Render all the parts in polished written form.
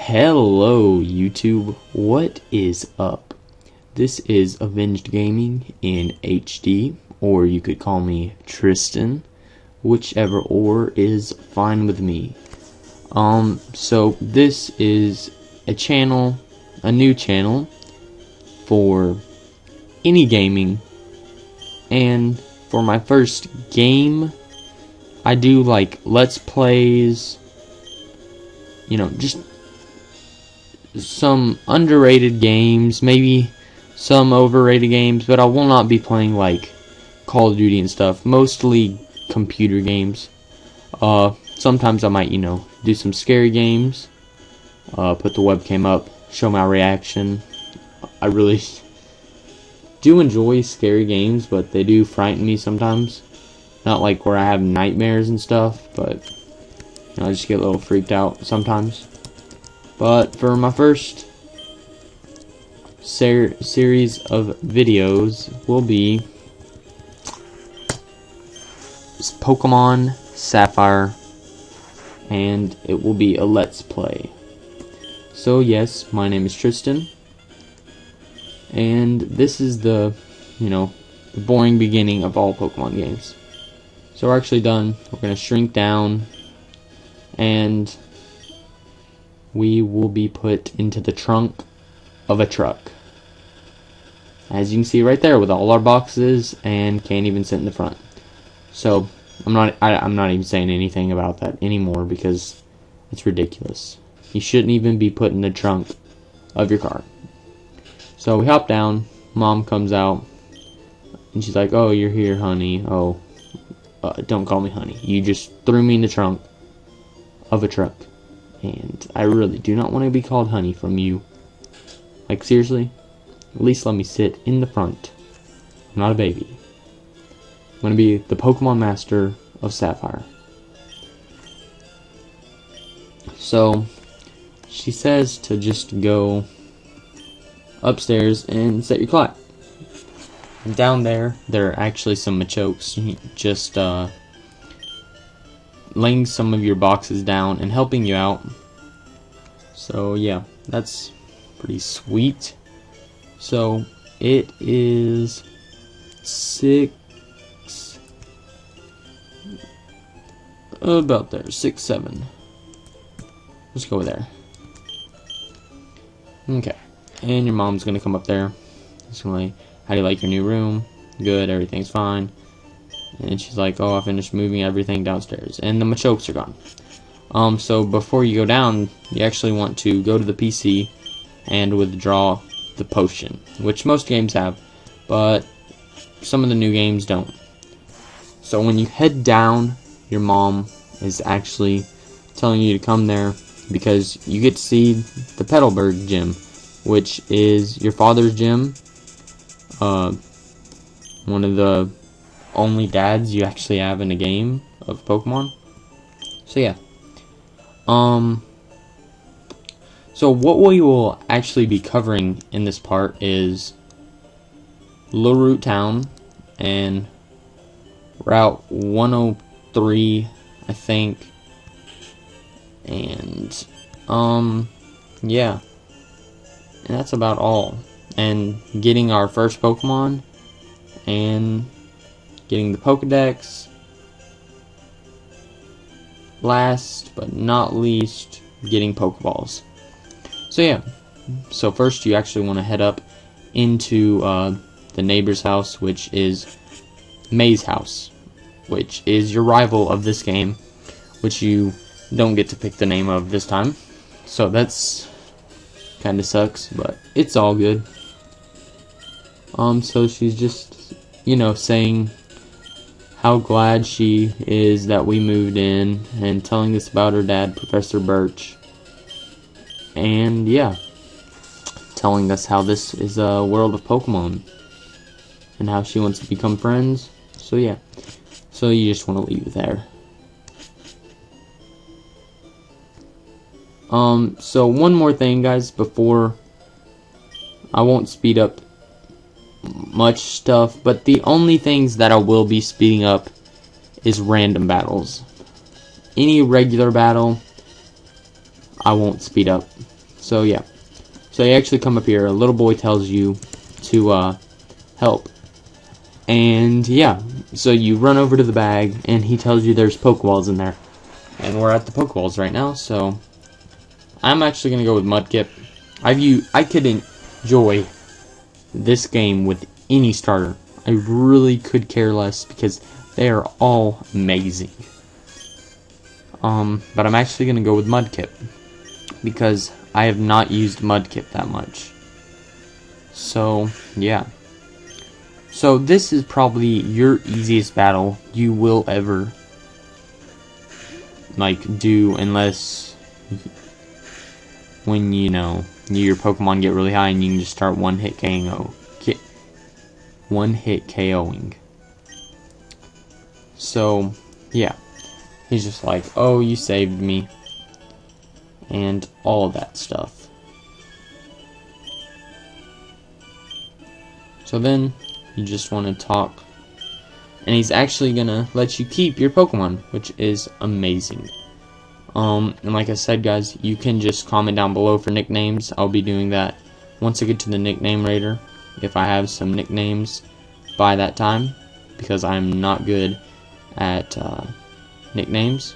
Hello YouTube, what is up? This is Avenged Gaming in HD, or you could call me Tristan, whichever or is fine with me. So this is a new channel for any gaming, and for my first game, I do like Let's Plays, just some underrated games, maybe some overrated games, but I will not be playing like Call of Duty and stuff, mostly computer games. Sometimes I might, do some scary games, put the webcam up, show my reaction. I really do enjoy scary games, but they do frighten me sometimes. Not like where I have nightmares and stuff, but I just get a little freaked out sometimes. But for my first series of videos will be Pokemon Sapphire, and it will be a Let's Play. So yes, my name is Tristan, and this is the boring beginning of all Pokemon games. So we're actually done. We're going to shrink down, and we will be put into the trunk of a truck. As you can see right there, with all our boxes, and can't even sit in the front. So I'm not even saying anything about that anymore because it's ridiculous. You shouldn't even be put in the trunk of your car. So we hop down. Mom comes out, and she's like, "Oh, you're here, honey. Oh, don't call me honey. You just threw me in the trunk of a truck. And I really do not want to be called honey from you. Like, seriously? At least let me sit in the front. I'm not a baby. I'm going to be the Pokemon Master of Sapphire." So, she says to just go upstairs and set your clock. And down there are actually some Machokes. Just, laying some of your boxes down and helping you out. So yeah, that's pretty sweet. So it is 6, about there, 6, 7. Let's go there. Okay, and your mom's gonna come up there. She's gonna like, "How do you like your new room?" "Good, everything's fine." And she's like, "Oh, I finished moving everything downstairs." And the Machokes are gone. So before you go down, you actually want to go to the PC and withdraw the potion, which most games have, but some of the new games don't. So when you head down, your mom is actually telling you to come there because you get to see the Petalburg gym, which is your father's gym. One of the only dads you actually have in a game of Pokemon. So yeah. So what we will actually be covering in this part is Little Root Town and Route 103, I think. And yeah. And that's about all. And getting our first Pokemon, and getting the Pokedex. Last but not least, getting Pokeballs. So yeah, so first you actually want to head up into the neighbor's house, which is May's house, which is your rival of this game, which you don't get to pick the name of this time. So that's kind of sucks, but it's all good. So she's just, saying how glad she is that we moved in, and telling us about her dad, Professor Birch. And yeah, telling us how this is a world of Pokemon, and how she wants to become friends. So yeah, so you just want to leave it there. So one more thing, guys, before I won't speed up much stuff, but the only things that I will be speeding up is random battles. Any regular battle, I won't speed up. So yeah. So you actually come up here. A little boy tells you to help. And yeah, so you run over to the bag, and he tells you there's Pokeballs in there. And we're at the Pokeballs right now, so I'm actually going to go with Mudkip. I could enjoy this game with any starter. I really could care less because they are all amazing. But I'm actually going to go with Mudkip because I have not used Mudkip that much. So, yeah. So this is probably your easiest battle you will ever do, unless when your Pokemon get really high and you can just start one hit KOing. So yeah, he's just like, oh, you saved me, and all that stuff. So then you just want to talk, and he's actually gonna let you keep your Pokemon, which is amazing. And like I said, guys, you can just comment down below for nicknames. I'll be doing that once I get to the nickname raider, if I have some nicknames by that time, because I'm not good at nicknames.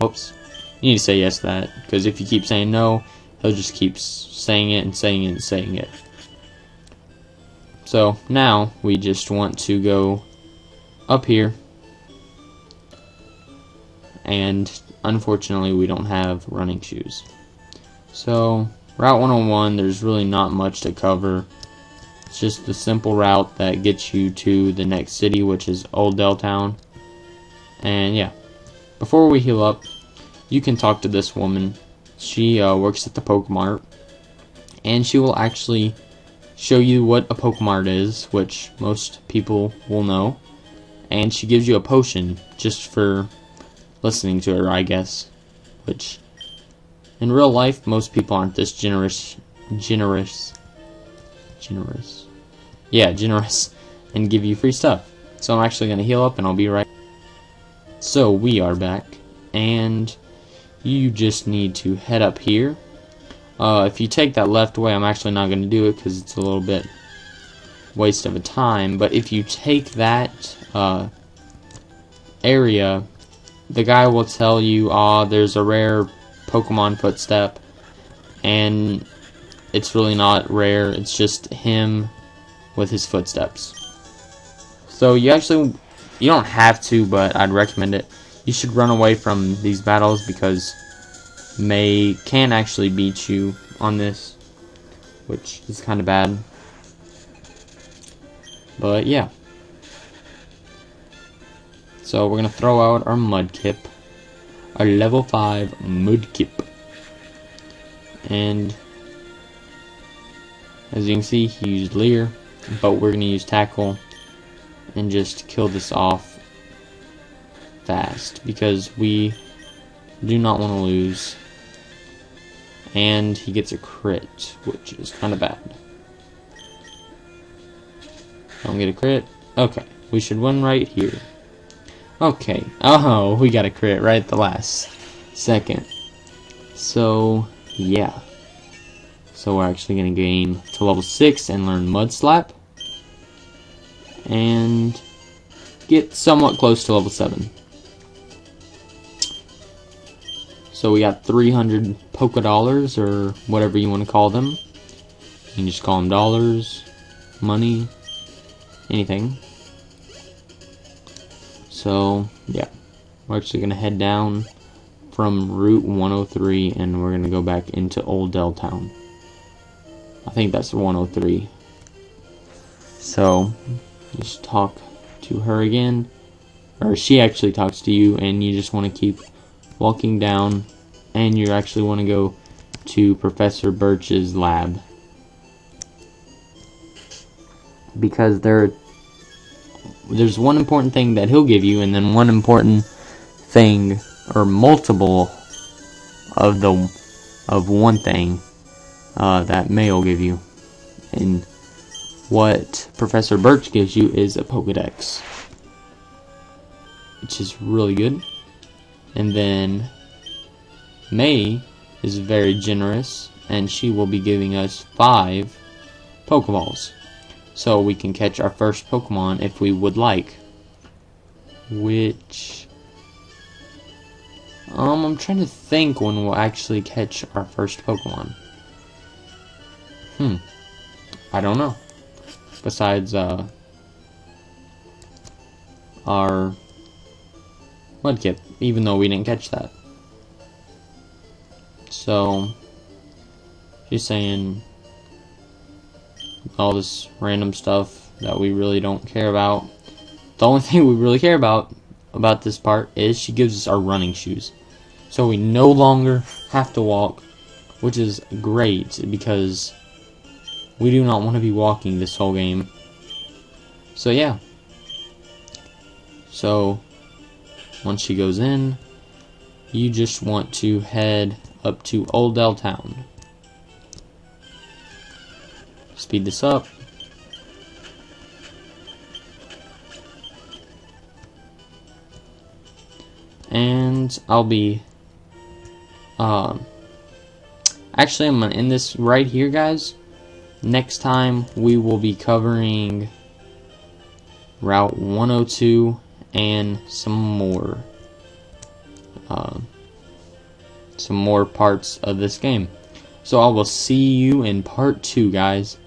Whoops. You need to say yes to that, because if you keep saying no, he'll just keep saying it and saying it and saying it. So now we just want to go up here, and unfortunately we don't have running shoes. So Route 101, there's really not much to cover. It's just the simple route that gets you to the next city, which is Old Deltown. And yeah, before we heal up, you can talk to this woman. She works at the Pokemart, and she will actually show you what a Pokemart is, which most people will know. And she gives you a potion just for listening to her, I guess. Which, in real life, most people aren't this generous, and give you free stuff. So I'm actually going to heal up, and I'll be right. So we are back, and you just need to head up here. If you take that left way, I'm actually not going to do it because it's a little bit waste of a time. But if you take that area, the guy will tell you, there's a rare Pokemon footstep, and it's really not rare. It's just him with his footsteps. So you don't have to, but I'd recommend it. You should run away from these battles because May can actually beat you on this, which is kind of bad. But yeah. So we're going to throw out our Mudkip, our level 5 Mudkip. And as you can see, he used Leer, but we're going to use Tackle and just kill this off fast because we do not want to lose. And he gets a crit, which is kind of bad. Don't get a crit. Okay, we should win right here. Okay, oh, we got a crit right at the last second. So, yeah. So we're actually going to gain to level 6 and learn Mud Slap. And get somewhat close to level 7. So we got 300 Poké Dollars, or whatever you want to call them. You can just call them dollars, money, anything. So, yeah. We're actually going to head down from Route 103, and we're going to go back into Old Deltown. I think that's 103. So, just talk to her again. Or she actually talks to you, and you just want to keep walking down, and you actually want to go to Professor Birch's lab, because there's one important thing that he'll give you, and then one important thing, or multiple of one thing that May will give you. And what Professor Birch gives you is a Pokedex, which is really good. And then May is very generous, and she will be giving us 5 Pokeballs. So we can catch our first Pokemon if we would like. Which... I'm trying to think when we'll actually catch our first Pokemon. I don't know. Besides, our Mudkip, even though we didn't catch that. So, she's saying all this random stuff that we really don't care about. The only thing we really care about this part is she gives us our running shoes. So we no longer have to walk, which is great because we do not want to be walking this whole game. So yeah. So once she goes in, you just want to head up to Oldell Town. Speed this up. And I'll be actually I'm gonna end this right here, guys. Next time we will be covering Route 102 and some more parts of this game. So I will see you in part 2, guys.